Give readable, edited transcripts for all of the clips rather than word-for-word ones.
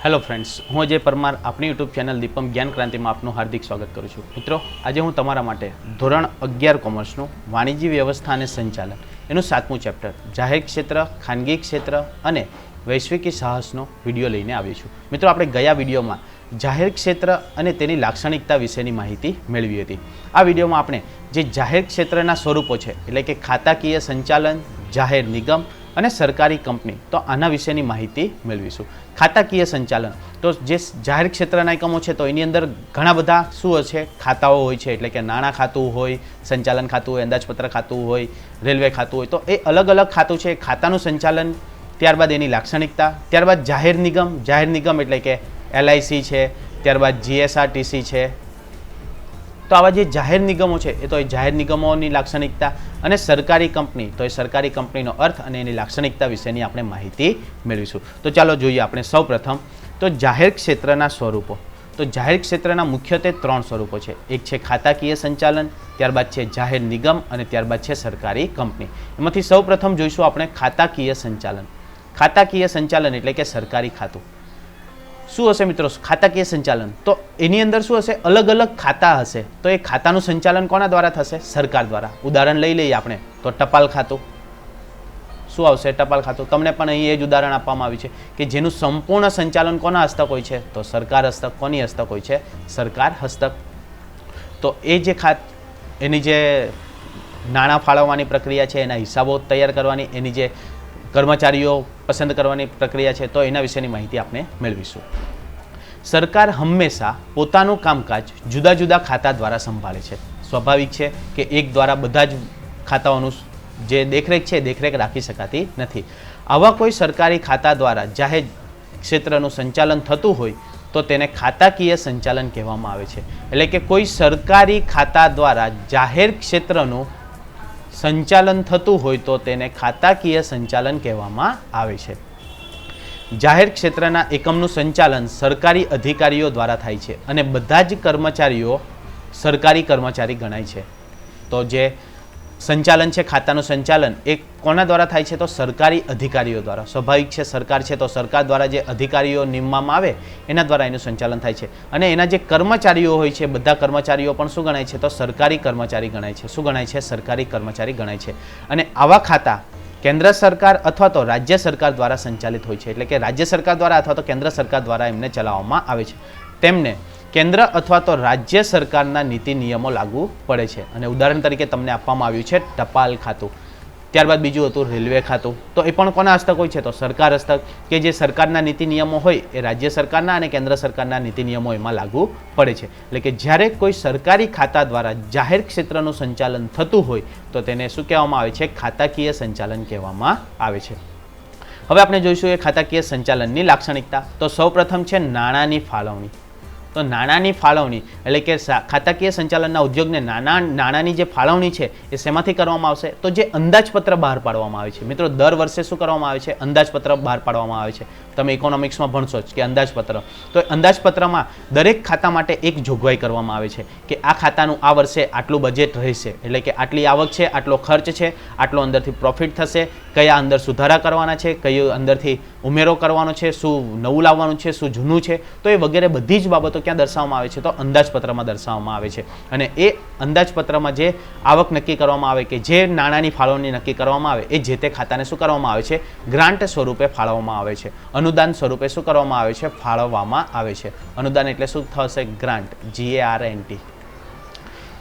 Hello friends, हूँ अजय परमार अपनी YouTube channel Deepam ज्ञान क्रांति में आपનું हार्दिक स्वागत करूँ છું। मित्रों, आज हूँ तमारा माटे ધોરણ 11 કોમર્સનું વાણિજ્ય વ્યવસ્થા અને સંચાલન એનું 7મું ચેપ્ટર જાહેર ક્ષેત્ર, ખાનગી ક્ષેત્ર અને વૈશ્વિક સાહસનો વિડીયો લઈને આવ્યો છું। મિત્રો, આપણે ગયા વિડીયોમાં જાહેર ક્ષેત્ર અને તેની લાક્ષણિકતા વિશેની માહિતી મેળવી હતી। આ વિડીયોમાં આપણે જે જાહેર ક્ષેત્રના સ્વરૂપો છે એટલે કે ખાતાકીય સંચાલન, જાહેર નિગમ અને સરકારી કંપની, તો આના વિશેની માહિતી મેળવીશું। ખાતાકીય સંચાલન તો જે જાહેર ક્ષેત્રના એકમો છે તો એની અંદર ઘણા બધા શું છે ખાતાઓ હોય છે, એટલે કે નાણાં ખાતું હોય, સંચાલન ખાતું હોય, અંદાજપત્ર ખાતું હોય, રેલવે ખાતું હોય, તો એ અલગ અલગ ખાતું છે। ખાતાનું સંચાલન, ત્યારબાદ એની લાક્ષણિકતા, ત્યારબાદ જાહેર નિગમ એટલે કે LIC છે, ત્યારબાદ GSRTC છે। તો આવા જે જાહેર નિગમો છે એ તો એ જાહેર નિગમોની લાક્ષણિકતા અને સરકારી કંપની તો એ સરકારી કંપનીનો અર્થ અને એની લાક્ષણિકતા વિશેની આપણે માહિતી મેળવીશું। તો ચાલો જોઈએ આપણે સૌપ્રથમ તો જાહેર ક્ષેત્રના સ્વરૂપો। તો જાહેર ક્ષેત્રના મુખ્યત્વે 3 સ્વરૂપો છે। એક છે ખાતાકીય સંચાલન, ત્યારબાદ છે જાહેર નિગમ અને ત્યારબાદ છે સરકારી કંપની। એમાંથી સૌપ્રથમ જોઈશું આપણે ખાતાકીય સંચાલન। ખાતાકીય સંચાલન એટલે કે સરકારી ખાતું। શું હશે મિત્રો ખાતાકીય સંચાલન? તો એની અંદર શું હશે, અલગ અલગ ખાતા હશે। તો એ ખાતાનું સંચાલન કોના દ્વારા થશે? સરકાર દ્વારા। ઉદાહરણ લઈ લઈએ આપણે તો ટપાલ ખાતું। શું આવશે? ટપાલ ખાતું। તમને પણ અહીં એ જ ઉદાહરણ આપવામાં આવ્યું છે કે જેનું સંપૂર્ણ સંચાલન કોના હસ્તક હોય છે? તો સરકાર હસ્તક। કોની હસ્તક હોય છે? સરકાર હસ્તક। તો એ જે એની જે નાણાં ફાળવવાની પ્રક્રિયા છે, એના હિસાબો તૈયાર કરવાની, એની જે કર્મચારીઓ પસંદ કરવાની પ્રક્રિયા છે, તો એના વિશેની માહિતી આપણે મેળવીશું। સરકાર હંમેશા પોતાનું કામકાજ જુદા જુદા ખાતા દ્વારા સંભાળે છે। સ્વાભાવિક છે કે એક દ્વારા બધા જ ખાતાઓનું જે દેખરેખ છે દેખરેખ રાખી શકાતી નથી। આવા કોઈ સરકારી ખાતા દ્વારા જાહેર ક્ષેત્રનું સંચાલન થતું હોય તો તેને ખાતાકીય સંચાલન કહેવામાં આવે છે। એટલે કે કોઈ સરકારી ખાતા દ્વારા જાહેર ક્ષેત્રનું સંચાલન થતું હોય તો તેને ખાતાકીય સંચાલન કહેવામાં આવે છે। જાહેર ક્ષેત્રના એકમનું સંચાલન સરકારી અધિકારીઓ દ્વારા થાય છે અને બધા જ કર્મચારીઓ સરકારી કર્મચારી ગણાય છે। તો જે સંચાલન છે, ખાતાનું સંચાલન એ કોના દ્વારા થાય છે? તો સરકારી અધિકારીઓ દ્વારા। સ્વાભાવિક છે, સરકાર છે તો સરકાર દ્વારા જે અધિકારીઓ નિમવામાં આવે એના દ્વારા એનું સંચાલન થાય છે અને એના જે કર્મચારીઓ હોય છે બધા કર્મચારીઓ પણ શું ગણાય છે? તો સરકારી કર્મચારી ગણાય છે। શું ગણાય છે? સરકારી કર્મચારી ગણાય છે। અને આવા ખાતા કેન્દ્ર સરકાર અથવા તો રાજ્ય સરકાર દ્વારા સંચાલિત હોય છે। એટલે કે રાજ્ય સરકાર દ્વારા અથવા તો કેન્દ્ર સરકાર દ્વારા એમને ચલાવવામાં આવે છે। તેમને કેન્દ્ર અથવા તો રાજ્ય સરકારના નીતિ નિયમો લાગુ પડે છે। અને ઉદાહરણ તરીકે તમને આપવામાં આવ્યું છે ટપાલ ખાતું, ત્યારબાદ બીજું હતું રેલવે ખાતું। તો એ પણ કોના હસ્તક હોય છે? તો સરકાર હસ્તક, કે જે સરકારના નીતિ નિયમો હોય એ રાજ્ય સરકારના અને કેન્દ્ર સરકારના નીતિ નિયમો એમાં લાગુ પડે છે। એટલે કે જ્યારે કોઈ સરકારી ખાતા દ્વારા જાહેર ક્ષેત્રનું સંચાલન થતું હોય તો તેને શું કહેવામાં આવે છે? ખાતાકીય સંચાલન કહેવામાં આવે છે। હવે આપણે જોઈશું એ ખાતાકીય સંચાલનની લાક્ષણિકતા। તો સૌપ્રથમ છે નાણાંની ફાળવણી। તો નાણાંની ફાળવણી એટલે કે ખાતાકીય સંચાલનના ઉદ્યોગને નાણાંની જે ફાળવણી છે એ શેમાંથી કરવામાં આવશે? તો જે અંદાજપત્ર બહાર પાડવામાં આવે છે। મિત્રો, દર વર્ષે શું કરવામાં આવે છે? અંદાજપત્ર બહાર પાડવામાં આવે છે। તમે ઇકોનોમિક્સમાં ભણશો જ કે અંદાજપત્ર, તો અંદાજપત્રમાં દરેક ખાતા માટે એક જોગવાઈ કરવામાં આવે છે કે આ ખાતાનું આ વર્ષે આટલું બજેટ રહેશે, એટલે કે આટલી આવક છે, આટલો ખર્ચ છે, આટલો અંદરથી પ્રોફિટ થશે, કયા અંદર સુધારા કરવાના છે, કયું અંદરથી ઉમેરો કરવાનો છે, શું નવું લાવવાનું છે, શું જૂનું છે, તો એ વગેરે બધી જ બાબતો ક્યાં દર્શાવવામાં આવે છે? તો અંદાજપત્રમાં દર્શાવવામાં આવે છે। અને એ અંદાજપત્રમાં જે આવક નક્કી કરવામાં આવે કે જે નાણાંની ફાળવણી નક્કી કરવામાં આવે એ જે તે ખાતાને શું કરવામાં આવે છે? ગ્રાન્ટ સ્વરૂપે ફાળવવામાં આવે છે। અનુદાન સ્વરૂપે શું કરવામાં આવે છે? ફાળવવામાં આવે છે। અનુદાન એટલે શું થશે? Grant, GARNT।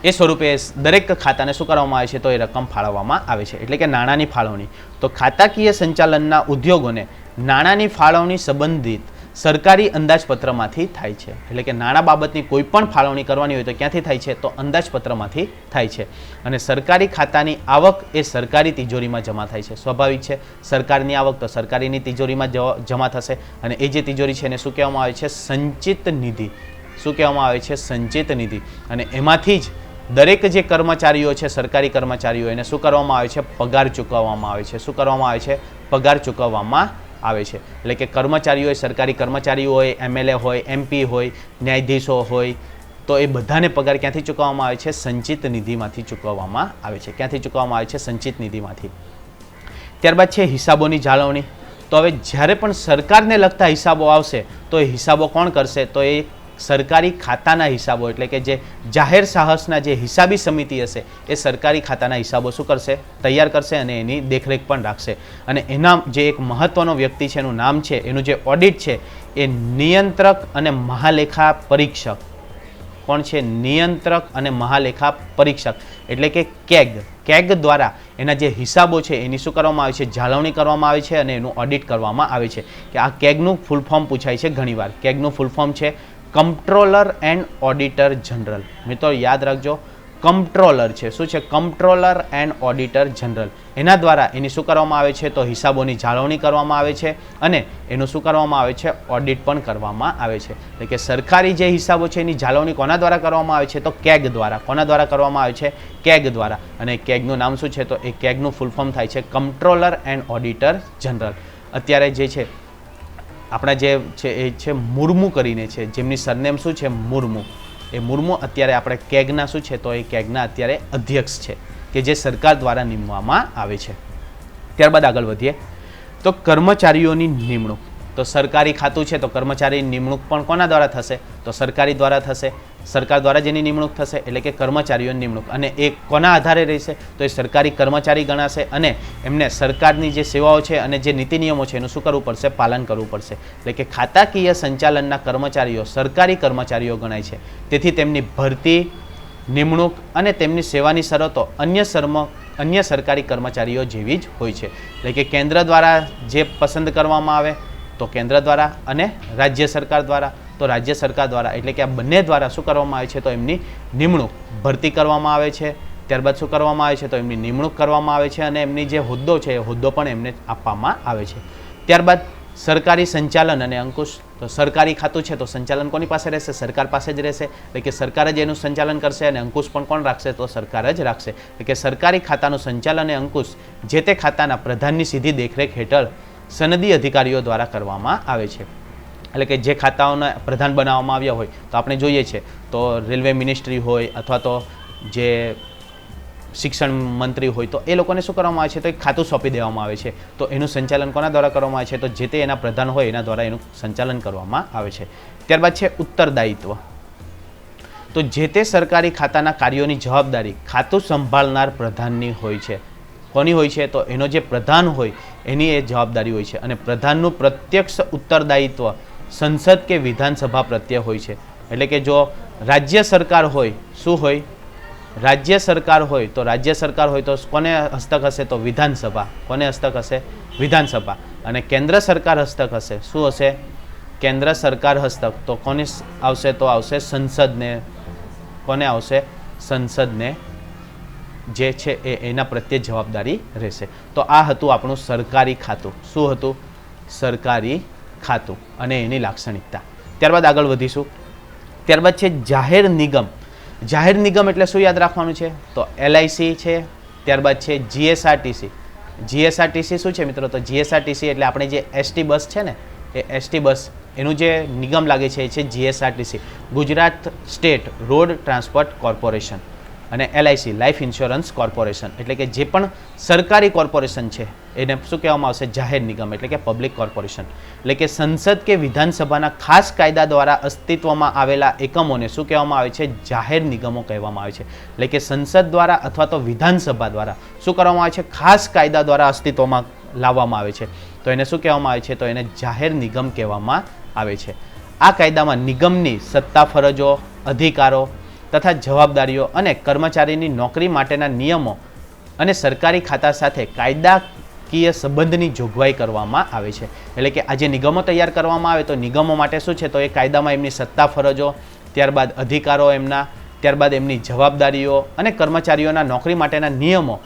એ સ્વરૂપે દરેક ખાતાને શું કરવામાં આવે છે? તો એ રકમ ફાળવવામાં આવે છે, એટલે કે નાણાંની ફાળવણી। તો ખાતાકીય સંચાલનના ઉદ્યોગોને નાણાંની ફાળવણી સંબંધિત સરકારી અંદાજપત્રમાંથી થાય છે। એટલે કે નાણાં બાબતની કોઈ પણ ફાળવણી કરવાની હોય તો ક્યાંથી થાય છે? તો અંદાજપત્રમાંથી થાય છે। અને સરકારી ખાતાની આવક એ સરકારી તિજોરીમાં જમા થાય છે। સ્વાભાવિક છે, સરકારની આવક તો સરકારીની તિજોરીમાં જમા થશે અને એ જે તિજોરી છે એને શું કહેવામાં આવે છે? સંચિત નિધિ। શું કહેવામાં આવે છે? સંચિત નિધિ। અને એમાંથી જ દરેક જે કર્મચારીઓ છે, સરકારી કર્મચારીઓ, એને શું કરવામાં આવે છે? પગાર ચૂકવવામાં આવે છે। શું કરવામાં આવે છે? પગાર ચૂકવવામાં આવે છે। એટલે કે કર્મચારીઓ, સરકારી કર્મચારીઓ હોય, MLA હોય, MP હોય, ન્યાયાધીશો હોય, તો એ બધાને પગાર ક્યાંથી ચૂકવવામાં આવે છે? સંચિત નિધિમાંથી ચૂકવવામાં આવે છે। ક્યાંથી ચૂકવવામાં આવે છે? સંચિત નિધિમાંથી। ત્યારબાદ છે હિસાબોની જાળવણી। તો હવે જ્યારે પણ સરકારને લગતા હિસાબો આવશે તો એ હિસાબો કોણ કરશે? તો એ સરકારી ખાતાના હિસાબો એટલે કે જે જાહેર સાહસના જે હિસાબી સમિતિ હશે એ સરકારી ખાતાના હિસાબો શું કરશે? તૈયાર કરશે અને એની દેખરેખ પણ રાખશે. અને એના જે એક મહત્વનો વ્યક્તિ છે એનું નામ છે, એનું જે ઓડિટ છે એ નિયંત્રક અને મહાલેખા પરીક્ષક. કોણ છે? નિયંત્રક અને મહાલેખા પરીક્ષક એટલે કે કેગ. કેગ દ્વારા એના જે હિસાબો છે એની શું કરવામાં આવે છે? જાળવણી કરવામાં આવે છે અને એનું ઓડિટ કરવામાં આવે છે. કે આ કેગનું ફૂલ ફોર્મ પૂછાય છે ઘણીવાર. કેગનું ફૂલ ફોર્મ છે કમ્પ્ટ્રોલર એન્ડ ઓડિટર જનરલ. મિત્રો યાદ રાખજો, કમ્પ્ટ્રોલર છે. શું છે? કમ્પ્ટ્રોલર એન્ડ ઓડિટર જનરલ. એના દ્વારા એની શું કરવામાં આવે છે? તો હિસાબોની જાળવણી કરવામાં આવે છે અને એનું શું કરવામાં આવે છે? ઓડિટ પણ કરવામાં આવે છે. એટલે કે સરકારી જે હિસાબો છે એની જાળવણી કોના દ્વારા કરવામાં આવે છે? તો કેગ દ્વારા. કોના દ્વારા કરવામાં આવે છે? કેગ દ્વારા. અને કેગનું નામ શું છે? તો એ કેગનું ફૂલ ફોર્મ થાય છે કમ્પ્ટ્રોલર એન્ડ ઓડિટર જનરલ. અત્યારે જે છે આપણા જે છે એ છે મુર્મુ કરીને છે, જેમની સરનેમ શું છે? મુર્મુ. એ મુર્મુ અત્યારે આપણે કેગના શું છે? તો એ કેગના અત્યારે અધ્યક્ષ છે કે જે સરકાર દ્વારા નિમવામાં આવે છે. ત્યારબાદ આગળ વધીએ તો કર્મચારીઓની નિમણૂક. તો સરકારી ખાતું છે તો કર્મચારીની નિમણૂક પણ કોના દ્વારા થશે? તો સરકારી દ્વારા થશે. સરકાર દ્વારા જેની નિમણૂક થશે એટલે કે કર્મચારીઓની નિમણૂક. અને એ કોના આધારે રહેશે? તો એ સરકારી કર્મચારી ગણાશે અને એમને સરકારની જે સેવાઓ છે અને જે નીતિ નિયમો છે એનું શું કરવું પડશે? પાલન કરવું પડશે. એટલે કે ખાતાકીય સંચાલનના કર્મચારીઓ સરકારી કર્મચારીઓ ગણાય છે. તેથી તેમની ભરતી, નિમણૂક અને તેમની સેવાની શરતો અન્ય સરકારી કર્મચારીઓ જેવી જ હોય છે. એટલે કે કેન્દ્ર દ્વારા જે પસંદ કરવામાં આવે તો કેન્દ્ર દ્વારા અને રાજ્ય સરકાર દ્વારા તો રાજ્ય સરકાર દ્વારા. એટલે કે આ બંને દ્વારા શું કરવામાં આવે છે? તો એમની નિમણૂક, ભરતી કરવામાં આવે છે. ત્યારબાદ શું કરવામાં આવે છે? તો એમની નિમણૂક કરવામાં આવે છે અને એમની જે હોદ્દો છે એ હોદ્દો પણ એમને આપવામાં આવે છે. ત્યારબાદ સરકારી સંચાલન અને અંકુશ. તો સરકારી ખાતું છે તો સંચાલન કોની પાસે રહેશે? સરકાર પાસે જ રહેશે. એટલે કે સરકાર જ એનું સંચાલન કરશે અને અંકુશ પણ કોણ રાખશે? તો સરકાર જ રાખશે. એટલે કે સરકારી ખાતાનું સંચાલન અને અંકુશ જે તે ખાતાના પ્રધાનની સીધી દેખરેખ હેઠળ સનદી અધિકારીઓ દ્વારા કરવામાં આવે છે. એટલે કે જે ખાતાઓના પ્રધાન બનાવવામાં આવ્યા હોય તો આપણે જોઈએ છે તો રેલવે મિનિસ્ટ્રી હોય અથવા તો જે શિક્ષણ મંત્રી હોય તો એ લોકોને શું કરવામાં આવે છે? તો એક ખાતું સોંપી દેવામાં આવે છે. તો એનું સંચાલન કોના દ્વારા કરવામાં આવે છે? તો જે તે એના પ્રધાન હોય એના દ્વારા એનું સંચાલન કરવામાં આવે છે. ત્યારબાદ છે ઉત્તરદાયિત્વ. તો જે તે સરકારી ખાતાના કાર્યોની જવાબદારી ખાતું સંભાળનાર પ્રધાનની હોય છે. કોની હોય છે? તો એનો જે પ્રધાન હોય એની એ જવાબદારી હોય છે. અને પ્રધાનનું પ્રત્યક્ષ ઉત્તરદાયિત્વ સંસદ કે વિધાનસભા પ્રત્યે હોય છે. એટલે કે જો રાજ્ય સરકાર હોય, શું હોય? રાજ્ય સરકાર હોય તો રાજ્ય સરકાર હોય તો કોને હસ્તક હશે? તો વિધાનસભા. કોને હસ્તક હશે? વિધાનસભા. અને કેન્દ્ર સરકાર હસ્તક હશે. શું હશે? કેન્દ્ર સરકાર હસ્તક. તો કોને આવશે? તો આવશે સંસદને. કોને આવશે? સંસદને જે છે એના પ્રત્યે જવાબદારી રહેશે. તો આ હતું આપણું સરકારી ખાતું. શું હતું? સરકારી ખાતું અને એની લાક્ષણિકતા. ત્યારબાદ આગળ વધીશું. ત્યારબાદ છે જાહેર નિગમ. જાહેર નિગમ એટલે શું યાદ રાખવાનું છે? તો LIC છે. ત્યારબાદ છે GSRTC. GSRTC શું છે મિત્રો? તો GSRTC એટલે આપણે જે ST બસ છે ને એ ST બસ એનું જે નિગમ લાગે છે એ છે GSRTC, Gujarat state road transport corporation. અને LIC લાઈફ ઇન્સ્યોરન્સ કોર્પોરેશન. એટલે કે જે પણ સરકારી કોર્પોરેશન છે એને શું કહેવામાં આવશે? જાહેર નિગમ એટલે કે પબ્લિક કોર્પોરેશન. એટલે કે સંસદ કે વિધાનસભાના ખાસ કાયદા દ્વારા અસ્તિત્વમાં આવેલા એકમોને શું કહેવામાં આવે છે? જાહેર નિગમો કહેવામાં આવે છે. એટલે કે સંસદ દ્વારા અથવા તો વિધાનસભા દ્વારા શું કરવામાં આવે છે? ખાસ કાયદા દ્વારા અસ્તિત્વમાં લાવવામાં આવે છે. તો એને શું કહેવામાં આવે છે? તો એને જાહેર નિગમ કહેવામાં આવે છે. આ કાયદામાં નિગમની સત્તા, ફરજો, અધિકારો તથા જવાબદારીઓ અને કર્મચારીની નોકરી માટેના નિયમો અને સરકારી ખાતા સાથે કાયદાકીય સંબંધની જોગવાઈ કરવામાં આવે છે. એટલે કે આ જે નિગમો તૈયાર કરવામાં આવે તો નિગમો માટે શું છે? તો એ કાયદામાં એમની સત્તા, ફરજો, ત્યારબાદ અધિકારો એમના, ત્યારબાદ એમની જવાબદારીઓ અને કર્મચારીઓના નોકરી માટેના નિયમો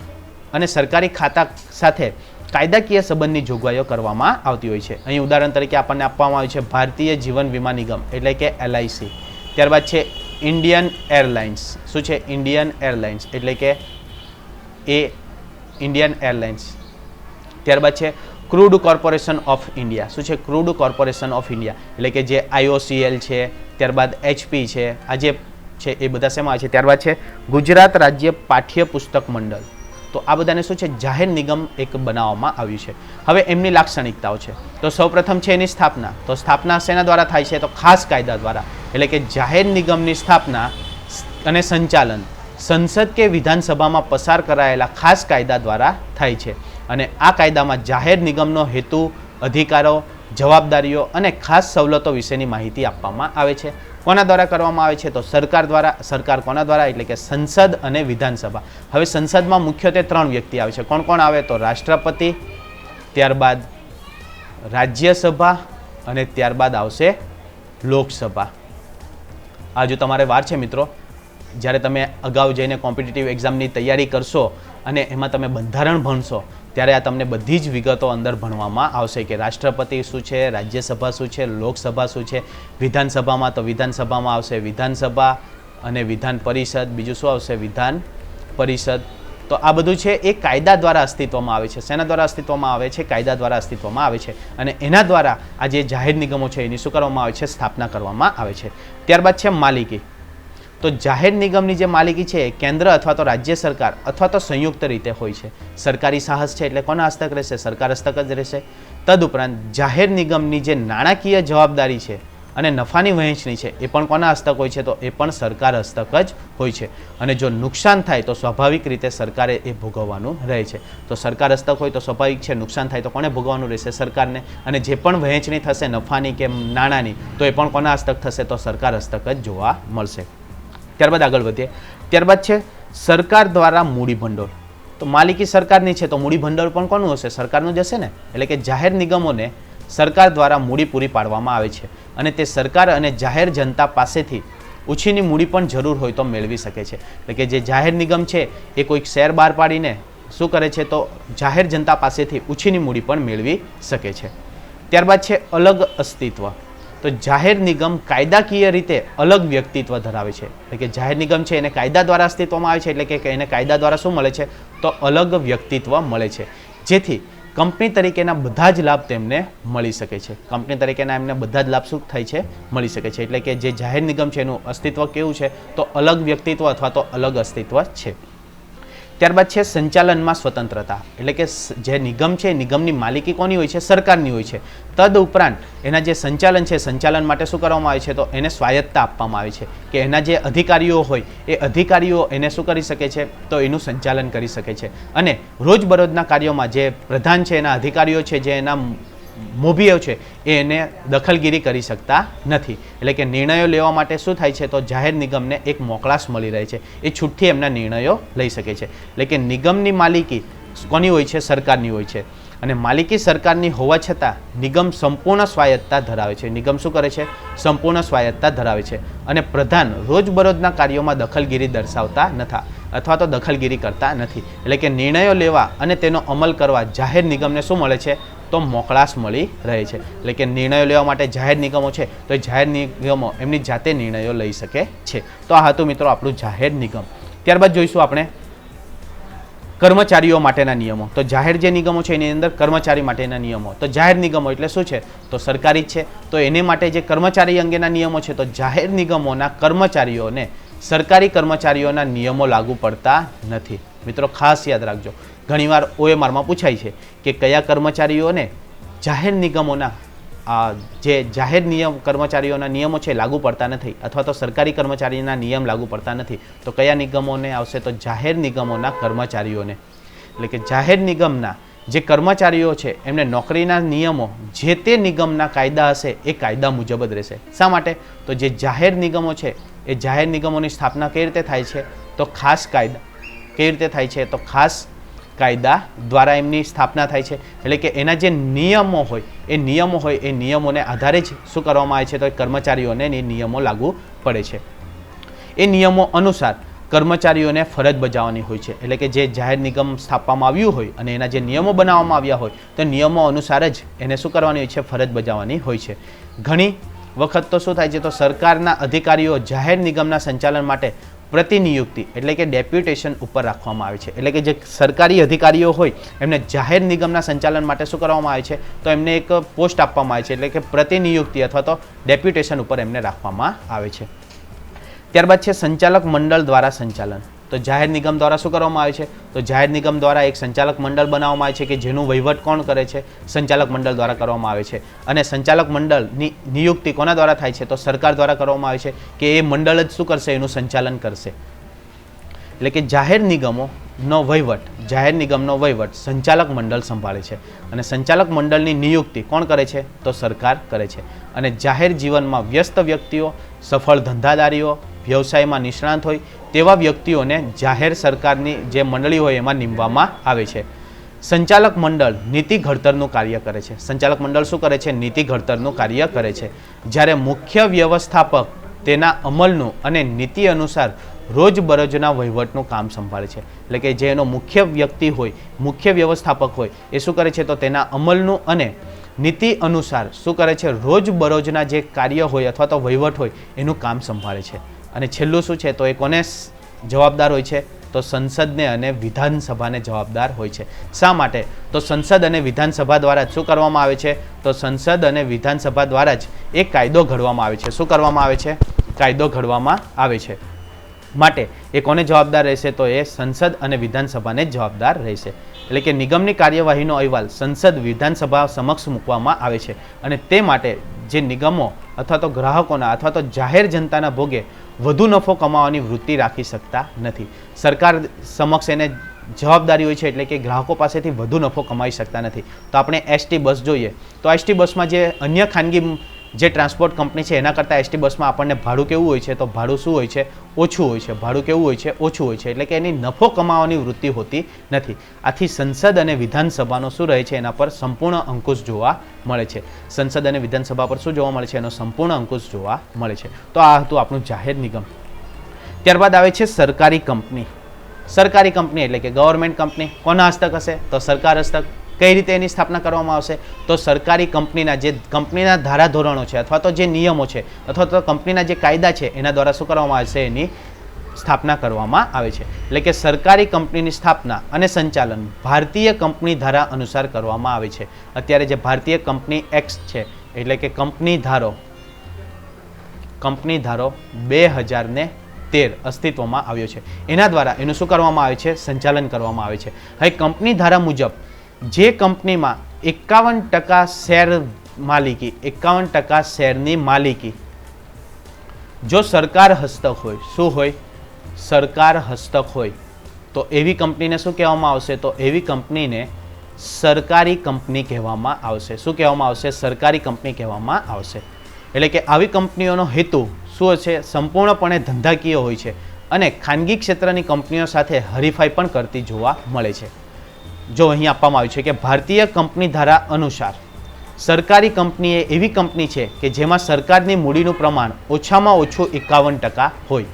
અને સરકારી ખાતા સાથે કાયદાકીય સંબંધની જોગવાઈઓ કરવામાં આવતી હોય છે. અહીં ઉદાહરણ તરીકે આપણને આપવામાં આવ્યું છે ભારતીય જીવન વીમા નિગમ એટલે કે LIC. ત્યારબાદ છે ઇન્ડિયન એરલાઇન્સ. શું છે? ઇન્ડિયન એરલાઇન્સ એટલે કે ઇન્ડિયન એરલાઇન્સ. ત્યારબાદ છે ક્રૂડ કોર્પોરેશન ઓફ ઇન્ડિયા. શું છે? ક્રૂડ કોર્પોરેશન ઓફ ઇન્ડિયા એટલે કે જે IOCL છે, ત્યારબાદ HP છે, આ જે છે એ બધા શેમાં આવે છે? ત્યારબાદ છે ગુજરાત રાજ્ય પાઠ્ય પુસ્તક મંડળ. તો આ બધાને શું છે, જાહેર નિગમ એક બનાવવામાં આવ્યું છે. હવે એમની લાક્ષણિકતાઓ છે. તો સૌપ્રથમ છે એની સ્થાપના. તો સ્થાપના શેના દ્વારા થાય છે, તો ખાસ કાયદા દ્વારા. એટલે કે જાહેર નિગમની સ્થાપના અને સંચાલન સંસદ કે વિધાનસભામાં પસાર કરાયેલા ખાસ કાયદા દ્વારા થાય છે. અને આ કાયદામાં જાહેર નિગમનો હેતુ, અધિકારો, જવાબદારીઓ અને ખાસ સવલતો વિશેની માહિતી આપવામાં આવે છે. કોના દ્વારા કરવામાં આવે છે, તો સરકાર દ્વારા. સરકાર કોના દ્વારા, એટલે કે સંસદ અને વિધાનસભા. હવે સંસદમાં મુખ્યત્વે 3 વ્યક્તિ આવે છે. કોણ કોણ આવે, તો રાષ્ટ્રપતિ, ત્યારબાદ રાજ્યસભા અને ત્યારબાદ આવશે લોકસભા. આ જો તમારે વાર છે મિત્રો, જ્યારે તમે અગાઉ જઈને કોમ્પિટિટિવ એક્ઝામની તૈયારી કરશો અને એમાં તમે બંધારણ ભણશો ત્યારે આ તમને બધી જ વિગતો અંદર ભણવામાં આવશે કે રાષ્ટ્રપતિ શું છે, રાજ્યસભા શું છે, લોકસભા શું છે. વિધાનસભામાં તો વિધાનસભામાં આવશે વિધાનસભા અને વિધાન પરિષદ. બીજું શું આવશે, વિધાન પરિષદ. તો આ બધું છે એ કાયદા દ્વારા અસ્તિત્વમાં આવે છે. શેના દ્વારા અસ્તિત્વમાં આવે છે, કાયદા દ્વારા અસ્તિત્વમાં આવે છે. અને એના દ્વારા આ જે જાહેર નિગમો છે એની શું કરવામાં આવે છે, સ્થાપના કરવામાં આવે છે. ત્યારબાદ છે માલિકી. તો જાહેર નિગમની જે માલિકી છે એ કેન્દ્ર અથવા તો રાજ્ય સરકાર અથવા તો સંયુક્ત રીતે હોય છે. સરકારી સાહસ છે એટલે કોના હસ્તક રહેશે, સરકાર હસ્તક જ રહેશે. તદુપરાંત જાહેર નિગમની જે નાણાકીય જવાબદારી છે અને નફાની વહેંચણી છે એ પણ કોના હસ્તક હોય છે, તો એ પણ સરકાર હસ્તક જ હોય છે. અને જો નુકસાન થાય તો સ્વાભાવિક રીતે સરકારે એ ભોગવવાનું રહે છે. તો સરકાર હસ્તક હોય તો સ્વાભાવિક છે નુકસાન થાય તો કોને ભોગવવાનું રહેશે, સરકારને. અને જે પણ વહેંચણી થશે નફાની કે નાણાંની તો એ પણ કોના હસ્તક થશે, તો સરકાર હસ્તક જ જોવા મળશે. ત્યારબાદ આગળ વધીએ. ત્યારબાદ છે સરકાર દ્વારા મૂડી ભંડોળ. તો માલિકી સરકારની છે તો મૂડી ભંડોળ પણ કોનું હશે, સરકારનું જ હશે ને. એટલે કે જાહેર નિગમોને સરકાર દ્વારા મૂડી પૂરી પાડવામાં આવે છે અને તે સરકાર અને જાહેર જનતા પાસેથી ઓછીની મૂડી પણ જરૂર હોય તો મેળવી શકે છે. એટલે કે જે જાહેર નિગમ છે એ કોઈક શેર બહાર પાડીને શું કરે છે, તો જાહેર જનતા પાસેથી ઓછીની મૂડી પણ મેળવી શકે છે. ત્યારબાદ છે અલગ અસ્તિત્વ. તો જાહેર નિગમ કાયદાકીય રીતે અલગ વ્યક્તિત્વ ધરાવે છે. એટલે કે જાહેર નિગમ છે એને કાયદા દ્વારા અસ્તિત્વમાં આવે છે. એટલે કે એને કાયદા દ્વારા શું મળે છે, તો અલગ વ્યક્તિત્વ મળે છે. જેથી કંપની તરીકેના બધા જ લાભ તેમને મળી શકે છે. કંપની તરીકેના એમને બધા જ લાભ શું થાય છે, મળી શકે છે. એટલે કે જે જાહેર નિગમ છે એનું અસ્તિત્વ કેવું છે, તો અલગ વ્યક્તિત્વ અથવા તો અલગ અસ્તિત્વ છે. ત્યારબાદ છે સંચાલનમાં સ્વતંત્રતા. એટલે કે જે નિગમ છે નિગમની માલિકી કોની હોય છે, સરકારની હોય છે. તદ ઉપરાંત એના જે સંચાલન છે, સંચાલન માટે શું કરવામાં આવે છે, તો એને સ્વાયત્તતા આપવામાં આવે છે કે એના જે અધિકારીઓ હોય એ અધિકારીઓ એને શું કરી શકે છે, તો એનું સંચાલન કરી શકે છે. અને રોજબરોજના કાર્યોમાં જે પ્રધાન છે એના અધિકારીઓ છે, જે એના મોભીઓ છે એ એને દખલગીરી કરી શકતા નથી. એટલે કે નિર્ણયો લેવા માટે શું થાય છે, તો જાહેર નિગમને એક મોકળાશ મળી રહે છે. એ છૂટથી એમના નિર્ણયો લઈ શકે છે. એટલે કે નિગમની માલિકી કોની હોય છે, સરકારની હોય છે. અને માલિકી સરકારની હોવા છતાં નિગમ સંપૂર્ણ સ્વાયત્તતા ધરાવે છે. નિગમ શું કરે છે, સંપૂર્ણ સ્વાયત્તતા ધરાવે છે. અને પ્રધાન રોજબરોજના કાર્યોમાં દખલગીરી દર્શાવતા નથી અથવા તો દખલગીરી કરતા નથી. એટલે કે નિર્ણયો લેવા અને તેનો અમલ કરવા જાહેર નિગમને શું મળે છે, તો મોકળાશ મળી રહે છે. એટલે કે નિર્ણયો લેવા માટે જાહેર નિગમો છે તો એ જાહેર નિગમો એમની જાતે નિર્ણયો લઈ શકે છે. તો આ હતું મિત્રો આપણું જાહેર નિગમ. ત્યારબાદ જોઈશું આપણે કર્મચારીઓ માટેના નિયમો. તો જાહેર જે નિગમો છે એની અંદર કર્મચારી માટેના નિયમો. તો જાહેર નિગમો એટલે શું છે, તો સરકારી જ છે. તો એને માટે જે કર્મચારી અંગેના નિયમો છે, તો જાહેર નિગમોના કર્મચારીઓને સરકારી કર્મચારીઓના નિયમો લાગુ પડતા નથી. મિત્રો ખાસ યાદ રાખજો, ઘણીવાર OMRમાં પૂછાય છે કે કયા કર્મચારીઓને જાહેર નિગમોના જે જાહેર કર્મચારીઓના નિયમો છે લાગુ પડતા નથી અથવા તો સરકારી કર્મચારીના નિયમ લાગુ પડતા નથી. તો કયા નિગમોને આવશે, તો જાહેર નિગમોના કર્મચારીઓને. એટલે કે જાહેર નિગમના જે કર્મચારીઓ છે એમને નોકરીના નિયમો જે તે નિગમના કાયદા હશે એ કાયદા મુજબ જ રહેશે. શા માટે, તો જે જાહેર નિગમો છે એ જાહેર નિગમોની સ્થાપના કઈ રીતે થાય છે, તો ખાસ કાયદા કઈ રીતે થાય છે, તો ખાસ કાયદા દ્વારા એમની સ્થાપના થાય છે. એટલે કે એના જે નિયમો હોય એ નિયમોને આધારે જ શું કરવામાં આવે છે, તો કર્મચારીઓને એ નિયમો લાગુ પડે છે. એ નિયમો અનુસાર કર્મચારીઓને ફરજ બજાવવાની હોય છે. એટલે કે જે જાહેર નિગમ સ્થાપવામાં આવ્યું હોય અને એના જે નિયમો બનાવવામાં આવ્યા હોય તો નિયમો અનુસાર જ એને શું કરવાની હોય છે, ફરજ બજાવવાની હોય છે. ઘણી વખત તો શું થાય છે, તો સરકારના અધિકારીઓ જાહેર નિગમના સંચાલન માટે પ્રતિનિયુક્તિ એટલે કે ડેપ્યુટેશન ઉપર રાખવામાં આવે છે. એટલે કે જે સરકારી અધિકારીઓ હોય એમને જાહેર નિગમના સંચાલન માટે શું કરવામાં આવે છે, તો એમને એક પોસ્ટ આપવામાં આવે છે. એટલે કે પ્રતિનિયુક્તિ અથવા તો ડેપ્યુટેશન ઉપર એમને રાખવામાં આવે છે. ત્યારબાદ છે સંચાલક મંડળ દ્વારા સંચાલન. તો જાહેર નિગમ દ્વારા શું કરવામાં આવે છે? તો જાહેર નિગમ દ્વારા એક સંચાલક મંડળ બનાવવામાં આવે છે કે જેનું વહીવટ કોણ કરે છે? સંચાલક મંડળ દ્વારા કરવામાં આવે છે. અને સંચાલક મંડળની નિયુક્તિ કોના દ્વારા થાય છે? તો સરકાર દ્વારા કરવામાં આવે છે કે એ મંડળ જ શું કરશે? એનું સંચાલન કરશે. એટલે કે જાહેર નિગમોનો વહીવટ સંચાલક મંડળ સંભાળે છે અને સંચાલક મંડળની નિયુક્તિ કોણ કરે છે? તો સરકાર કરે છે. અને જાહેર જીવનમાં વ્યસ્ત વ્યક્તિઓ, સફળ ધંધાદારીઓ, વ્યવસાયમાં નિષ્ણાત હોય તેવા વ્યક્તિઓને જાહેર સરકારની જે મંડળી હોય એમાં નીમવામાં આવે છે. સંચાલક મંડળ નીતિ ઘડતરનું કાર્ય કરે છે. સંચાલક મંડળ શું કરે છે? નીતિ ઘડતરનું કાર્ય કરે છે. જ્યારે મુખ્ય વ્યવસ્થાપક તેના અમલનું અને નીતિ અનુસાર રોજબરોજના વહીવટનું કામ સંભાળે છે. એટલે કે જે એનો મુખ્ય વ્યક્તિ હોય, મુખ્ય વ્યવસ્થાપક હોય, એ શું કરે છે? તો તેના અમલનું અને નીતિ અનુસાર શું કરે છે? રોજબરોજના જે કાર્ય હોય અથવા તો વહીવટ હોય એનું કામ સંભાળે છે. અને છેલ્લું શું છે? તો એ કોને જવાબદાર હોય છે? તો સંસદને અને વિધાનસભાને જવાબદાર હોય છે. શા માટે? તો સંસદ અને વિધાનસભા દ્વારા જ શું કરવામાં આવે છે? તો સંસદ અને વિધાનસભા દ્વારા જ એક કાયદો ઘડવામાં આવે છે. શું કરવામાં આવે છે? કાયદો ઘડવામાં આવે છે. માટે એ કોને જવાબદાર રહેશે? તો એ સંસદ અને વિધાનસભાને જ જવાબદાર રહેશે. એટલે કે નિગમની કાર્યવાહીનો અહેવાલ સંસદ વિધાનસભા સમક્ષ મૂકવામાં આવે છે અને તે માટે જે નિગમો અથવા તો ગ્રાહકોના અથવા તો જાહેર જનતાના ભોગે વધુ નફો કમાવાની વૃત્તિ રાખી શકતા નથી. સરકાર સમક્ષ એને જવાબદારી હોય છે એટલે કે ગ્રાહકો પાસેથી વધુ નફો કમાઈ શકતા નથી. તો આપણે એસટી બસ જોઈએ તો એસટી બસમાં જે અન્ય ખાનગી જે ટ્રાન્સપોર્ટ કંપની છે એના કરતાં એસટી બસમાં આપણને ભાડું કેવું હોય છે? તો ભાડું શું હોય છે? ઓછું હોય છે. ભાડું કેવું હોય છે? ઓછું હોય છે. એટલે કે એની નફો કમાવાની વૃત્તિ હોતી નથી. આથી સંસદ અને વિધાનસભાનો શું રહે છે? એના પર સંપૂર્ણ અંકુશ જોવા મળે છે. સંસદ અને વિધાનસભા પર શું જોવા મળે છે? એનો સંપૂર્ણ અંકુશ જોવા મળે છે. તો આ હતું આપણું જાહેર નિગમ. ત્યારબાદ આવે છે સરકારી કંપની. સરકારી કંપની એટલે કે ગવર્મેન્ટ કંપની કોના હસ્તક હશે? તો સરકાર હસ્તક. કઈ રીતે એની સ્થાપના કરવામાં આવશે? તો સરકારી કંપનીના જે કંપનીના ધારાધોરણો છે અથવા તો જે નિયમો છે અથવા તો કંપનીના જે કાયદા છે એના દ્વારા શું કરવામાં આવશે? એની સ્થાપના કરવામાં આવે છે. એટલે કે સરકારી કંપનીની સ્થાપના અને સંચાલન ભારતીય કંપની ધારા અનુસાર કરવામાં આવે છે. અત્યારે જે ભારતીય કંપની એક્ટ છે એટલે કે કંપની ધારો 2013 અસ્તિત્વમાં આવ્યો છે. એના દ્વારા એનું શું કરવામાં આવે છે? સંચાલન કરવામાં આવે છે. હવે કંપની ધારા મુજબ જે કંપનીમાં 51% શેર માલિકી 51% શેરની માલિકી જો સરકાર હસ્તક હોય, શું હોય? સરકાર હસ્તક હોય તો એવી કંપનીને શું કહેવામાં આવશે? તો એવી કંપનીને સરકારી કંપની કહેવામાં આવશે. શું કહેવામાં આવશે? સરકારી કંપની કહેવામાં આવશે. એટલે કે આવી કંપનીઓનો હેતુ શું છે? સંપૂર્ણપણે ધંધાકીય હોય છે અને ખાનગી ક્ષેત્રની કંપનીઓ સાથે હરીફાઈ પણ કરતી જોવા મળે છે. જો અહીં આપવામાં આવ્યું છે કે ભારતીય કંપની ધારા અનુસાર સરકારી કંપની એ એવી કંપની છે કે જેમાં સરકારની મૂડીનું પ્રમાણ ઓછામાં ઓછું 51% હોય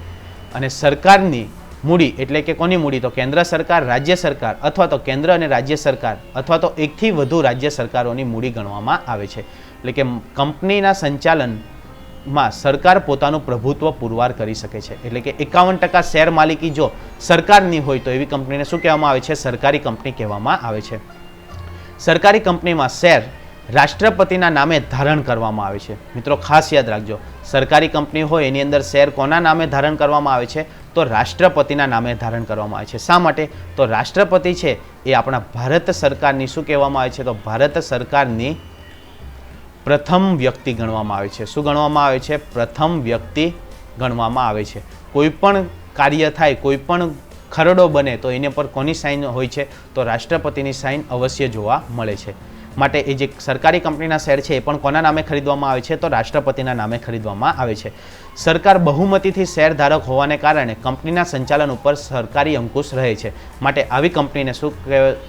અને સરકારની મૂડી એટલે કે કોની મૂડી? તો કેન્દ્ર સરકાર, રાજ્ય સરકાર અથવા તો કેન્દ્ર અને રાજ્ય સરકાર અથવા તો એકથી વધુ રાજ્ય સરકારોની મૂડી ગણવામાં આવે છે. એટલે કે કંપનીના સંચાલનમાં સરકાર પોતાનું પ્રભુત્વ પુરવાર કરી શકે છે. એટલે કે 51% શેર માલિકી જો સરકારની હોય તો એવી કંપનીને શું કહેવામાં આવે છે? સરકારી કંપની કહેવામાં આવે છે. સરકારી કંપનીમાં શેર રાષ્ટ્રપતિના નામે ધારણ કરવામાં આવે છે. મિત્રો ખાસ યાદ રાખજો, સરકારી કંપની હોય એની અંદર શેર કોના નામે ધારણ કરવામાં આવે છે? તો રાષ્ટ્રપતિના નામે ધારણ કરવામાં આવે છે. શા માટે? તો રાષ્ટ્રપતિ છે એ આપણા ભારત સરકારની શું કહેવામાં આવે છે? તો ભારત સરકારની પ્રથમ વ્યક્તિ ગણવામાં આવે છે. શું ગણવામાં આવે છે? પ્રથમ વ્યક્તિ ગણવામાં આવે છે. કોઈ પણ કાર્ય થાય, કોઈ પણ ખરડો બને તો એને પર કોની સાઇન હોય છે? તો રાષ્ટ્રપતિની સાઇન અવશ્ય જોવા મળે છે. માટે એ જે સરકારી કંપનીના શેર છે એ પણ કોના નામે ખરીદવામાં આવે છે? તો રાષ્ટ્રપતિના નામે ખરીદવામાં આવે છે. સરકાર બહુમતીથી શેર ધારક હોવાને કારણે કંપનીના સંચાલન ઉપર સરકારી અંકુશ રહે છે. માટે આવી કંપનીને શું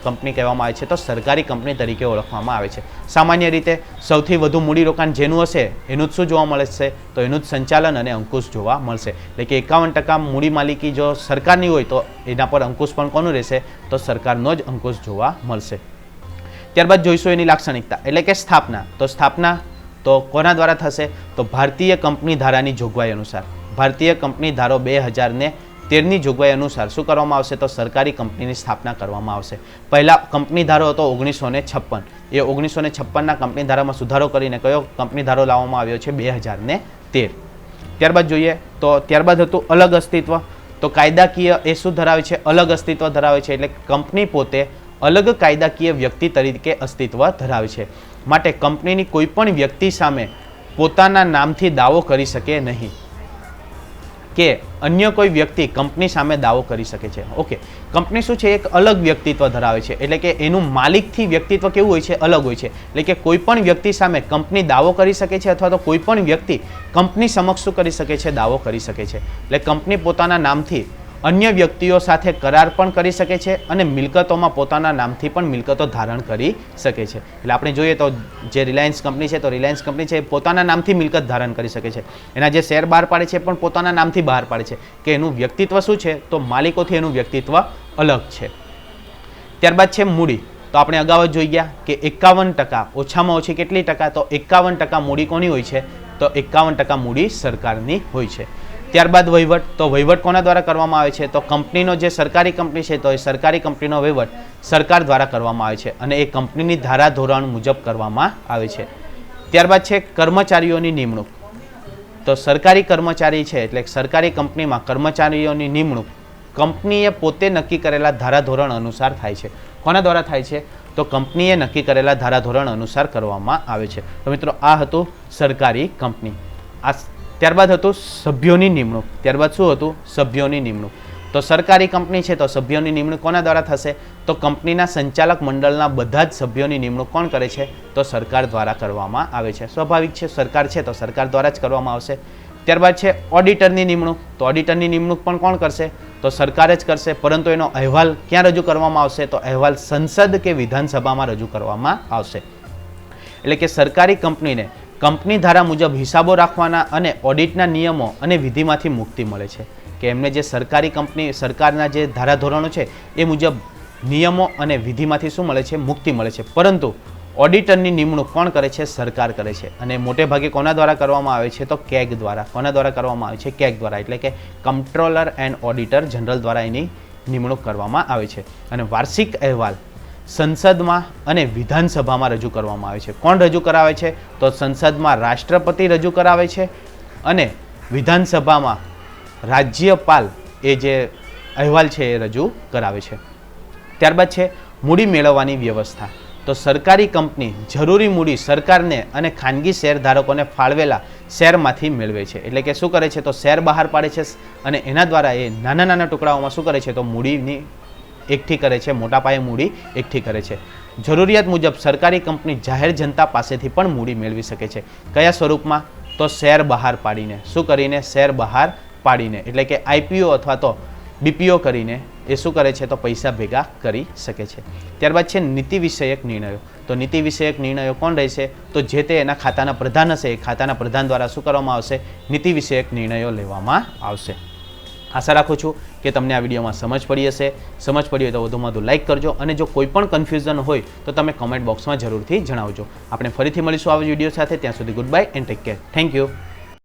કંપની કહેવામાં આવે છે? તો સરકારી કંપની તરીકે ઓળખવામાં આવે છે. સામાન્ય રીતે સૌથી વધુ મૂડીરોકાણ જેનું હશે એનું જ શું જોવા મળશે? તો એનું જ સંચાલન અને અંકુશ જોવા મળશે. એટલે કે 51% મૂડી માલિકી જો સરકારની હોય તો એના પર અંકુશ પણ કોનું રહેશે? તો સરકારનો જ અંકુશ જોવા મળશે. ત્યારબાદ જોઈશું એની લાક્ષણિકતા એટલે કે સ્થાપના. તો સ્થાપના તો કોના દ્વારા થશે? તો ભારતીય કંપની ધારાની જોગવાઈ અનુસાર. ભારતીય કંપની ધારો 2013ની જોગવાઈ અનુસાર શું કરવામાં આવશે? તો સરકારી કંપનીની સ્થાપના કરવામાં આવશે. પહેલા કંપની ધારો હતો 1956. એ 1956ના કંપની ધારામાં સુધારો કરીને કયો કંપની ધારો લાવવામાં આવ્યો છે? 2013. ત્યારબાદ જોઈએ તો ત્યારબાદ હતું અલગ અસ્તિત્વ. તો કાયદાકીય એ શું ધરાવે છે? અલગ અસ્તિત્વ ધરાવે છે. એટલે કંપની પોતે અલગ કાયદાકીય વ્યક્તિ તરીકે અસ્તિત્વ ધરાવે છે. માટે કંપનીની કોઈ પણ વ્યક્તિ સામે પોતાના નામથી દાવો કરી શકે નહીં કે અન્ય કોઈ વ્યક્તિ કંપની સામે દાવો કરી શકે છે. ઓકે, કંપની શું છે? એક અલગ વ્યક્તિત્વ ધરાવે છે. એટલે કે એનું માલિકથી વ્યક્તિત્વ કેવું હોય છે? અલગ હોય છે. એટલે કે કોઈ પણ વ્યક્તિ સામે કંપની દાવો કરી શકે છે અથવા તો કોઈ પણ વ્યક્તિ કંપની સમક્ષ શું કરી શકે છે? દાવો કરી શકે છે. એટલે કંપની પોતાના નામથી અન્ય વ્યક્તિઓ સાથે કરાર પણ કરી શકે છે અને મિલકતોમાં પોતાના નામથી પણ મિલકતો ધારણ કરી શકે છે. એટલે આપણે જોઈએ તો જે રિલાયન્સ કંપની છે, તો રિલાયન્સ કંપની છે પોતાના નામથી મિલકત ધારણ કરી શકે છે. એના જે શેર બહાર પાડે છે પણ પોતાના નામથી બહાર પાડે છે કે એનું વ્યક્તિત્વ શું છે? તો માલિકોથી એનું વ્યક્તિત્વ અલગ છે. ત્યારબાદ છે મૂડી. તો આપણે અગાઉ જ જોઈ ગયા કે 51% ઓછામાં ઓછી કેટલી ટકા? તો 51% મૂડી કોની હોય છે? તો 51% મૂડી સરકારની હોય છે. ત્યારબાદ વહીવટ. તો વહીવટ કોના દ્વારા કરવામાં આવે છે? તો કંપનીનો જે સરકારી કંપની છે તો એ સરકારી કંપનીનો વહીવટ સરકાર દ્વારા કરવામાં આવે છે અને એ કંપનીની ધારાધોરણ મુજબ કરવામાં આવે છે. ત્યારબાદ છે કર્મચારીઓની નિમણૂક. તો સરકારી કર્મચારી છે એટલે સરકારી કંપનીમાં કર્મચારીઓની નિમણૂક કંપનીએ પોતે નક્કી કરેલા ધારાધોરણ અનુસાર થાય છે. કોના દ્વારા થાય છે? તો કંપનીએ નક્કી કરેલા ધારાધોરણ અનુસાર કરવામાં આવે છે. તો મિત્રો આ હતું સરકારી કંપની. ત્યારબાદ હતું સભ્યોની નિમણૂક. ત્યારબાદ શું હતું? સભ્યોની નિમણૂક. તો સરકારી કંપની છે તો સભ્યોની નિમણૂક કોના દ્વારા થશે? તો કંપનીના સંચાલક મંડળના બધા જ સભ્યોની નિમણૂક કોણ કરે છે? તો સરકાર દ્વારા કરવામાં આવે છે. સ્વાભાવિક છે, સરકાર છે તો સરકાર દ્વારા જ કરવામાં આવશે. ત્યારબાદ છે ઓડિટરની નિમણૂક. તો ઓડિટરની નિમણૂક પણ કોણ કરશે? તો સરકાર જ કરશે, પરંતુ એનો અહેવાલ ક્યાં રજૂ કરવામાં આવશે? તો અહેવાલ સંસદ કે વિધાનસભામાં રજૂ કરવામાં આવશે. એટલે કે સરકારી કંપનીને કંપની ધારા મુજબ હિસાબો રાખવાના અને ઓડિટના નિયમો અને વિધિમાંથી મુક્તિ મળે છે. કે એમને જે સરકારી કંપની સરકારના જે ધારાધોરણો છે એ મુજબ નિયમો અને વિધિમાંથી શું મળે છે? મુક્તિ મળે છે. પરંતુ ઓડિટરની નિમણૂક કોણ કરે છે? સરકાર કરે છે. અને મોટે ભાગે કોના દ્વારા કરવામાં આવે છે? તો કેગ દ્વારા. કોના દ્વારા કરવામાં આવે છે? કેગ દ્વારા. એટલે કે કમ્પ્ટ્રોલર એન્ડ ઓડિટર જનરલ દ્વારા એની નિમણૂક કરવામાં આવે છે. અને વાર્ષિક અહેવાલ સંસદમાં અને વિધાનસભામાં રજૂ કરવામાં આવે છે. કોણ રજૂ કરાવે છે? તો સંસદમાં રાષ્ટ્રપતિ રજૂ કરાવે છે અને વિધાનસભામાં રાજ્યપાલ એ જે અહેવાલ છે એ રજૂ કરાવે છે. ત્યારબાદ છે મૂડી મેળવવાની વ્યવસ્થા. તો સરકારી કંપની જરૂરી મૂડી સરકારને અને ખાનગી શેરધારકોને ફાળવેલા શેરમાંથી મેળવે છે. એટલે કે શું કરે છે? તો શેર બહાર પાડે છે અને એના દ્વારા એ નાના નાના ટુકડાઓમાં શું કરે છે? તો મૂડીની એકઠી કરે છે, મોટા પાયે મૂડી એકઠી કરે છે. જરૂરિયાત મુજબ સરકારી કંપની જાહેર જનતા પાસેથી પણ મૂડી મેળવી શકે છે. કયા સ્વરૂપમાં? તો શેર બહાર પાડીને. શું કરીને? શેર બહાર પાડીને. એટલે કે આઈપીઓ અથવા તો બીપીઓ કરીને એ શું કરે છે? તો પૈસા ભેગા કરી શકે છે. ત્યારબાદ છે નીતિ વિષયક નિર્ણયો. તો નીતિ વિષયક નિર્ણયો કોણ રહેશે? તો જે તે એના ખાતાના પ્રધાન હશે એ ખાતાના પ્રધાન દ્વારા શું કરવામાં આવશે? નીતિ વિષયક નિર્ણયો લેવામાં આવશે. આશા રાખું છું કે તમને આ વિડીયોમાં સમજ પડી હશે. સમજ પડી હોય તો વધુમાં વધુ લાઇક કરજો અને જો કોઈ પણ કન્ફ્યુઝન હોય તો તમે કમેન્ટ બોક્સમાં જરૂરથી જણાવજો. આપણે ફરીથી મળીશું આ વિડીયો સાથે. ત્યાં સુધી good bye and take care. Thank you.